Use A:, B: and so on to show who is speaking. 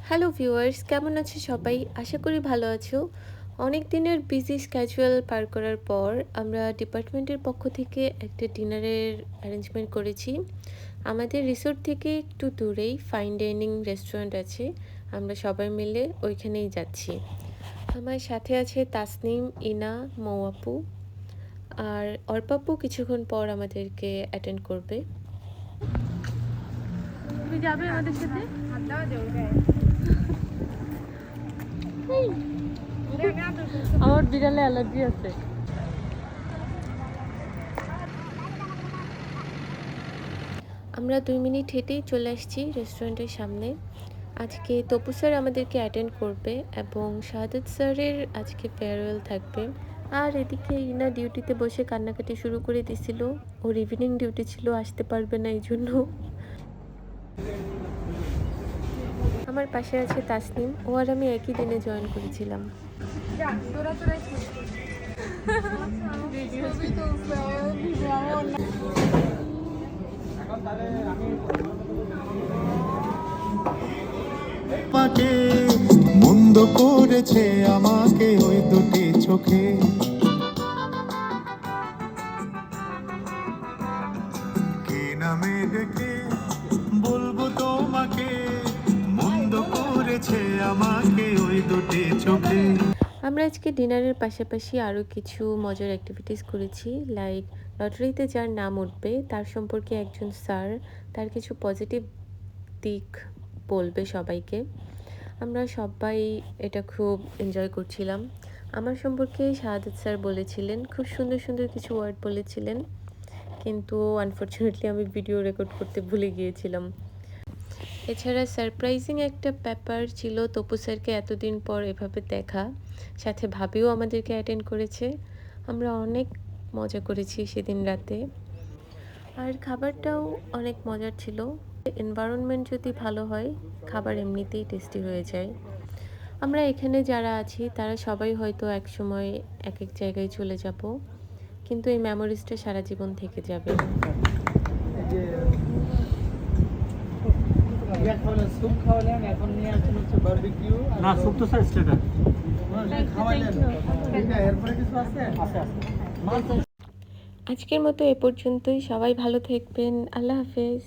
A: Hello viewers, কেমন আছো সবাই? আশা করি ভালো আছো। অনেক দিনের বিজি স্ক্যাজুয়াল পার করার পর আমরা ডিপার্টমেন্টের পক্ষ থেকে একটা ডিনারের অ্যারেঞ্জমেন্ট করেছি। আমাদের রিসোর্ট থেকে একটু দূরেই ফাইন ডাইনিং রেস্টুরেন্ট আছে। আমরা সবাই মিলে ওইখানেই যাচ্ছি। আমার সাথে আছে তাসনিম, ইনা, মৌ আপু আর অর্পাপু কিছুক্ষণ পর আমাদেরকে অ্যাটেন্ড করবে। তুমি যাবে আমাদের সাথে? আমার বিড়ালে অ্যালার্জি আছে। আমরা 2 মিনিট হেঁটেই চলে আসছি রেস্টুরেন্টের সামনে। আজকে তপু স্যার আমাদেরকে অ্যাটেন্ড করবে এবং শাহাদাত স্যারের আজকে ফেয়ারওয়েল থাকবে। আর এদিকে ইনা ডিউটিতে বসে কান্নাকাটি শুরু করে দিছিল। ওর ইভিনিং ডিউটি ছিল, আসতে পারবে না এই জন্য। আমার পাশে আছে তাসনিম, ও আর আমি একই দিনে জয়েন করেছিলাম।
B: পাকে মন্দ করেছে আমাকে ওই দুটি চোখে, কি নামে ডেকে বলবো তোমাকে, মন্দ করেছে আমাকে ওই দুটি চোখে।
A: আমরা আজকে ডিনারের পাশাপাশি আরও কিছু মজার অ্যাক্টিভিটিস করেছি, লাইক লটারিতে যার নাম উঠবে তার সম্পর্কে একজন স্যার তার কিছু পজিটিভ দিক বলবে সবাইকে। আমরা সবাই এটা খুব এনজয় করছিলাম। আমার সম্পর্কে শাহাদাত স্যার বলেছিলেন, খুব সুন্দর সুন্দর কিছু ওয়ার্ড বলেছিলেন, কিন্তু আনফর্চুনেটলি আমি ভিডিও রেকর্ড করতে ভুলে গিয়েছিলাম। এছাড়া সারপ্রাইজিং একটা ব্যাপার ছিল তপু স্যারকে এতদিন পর এভাবে দেখা, সাথে ভাবিও আমাদেরকে অ্যাটেন্ড করেছে। আমরা অনেক মজা করেছি সেদিন রাতে, আর খাবারটাও অনেক মজার ছিল। এনভায়রনমেন্ট যদি ভালো হয় খাবার এমনিতেই টেস্টি হয়ে যায়। আমরা এখানে যারা আছি তারা সবাই হয়তো এক সময় এক এক জায়গায় চলে যাব, কিন্তু এই মেমোরিজটা সারা জীবন থেকে যাবে। আজকের মতো এ পর্যন্তই। সবাই ভালো থাকবেন। আল্লাহ হাফেজ।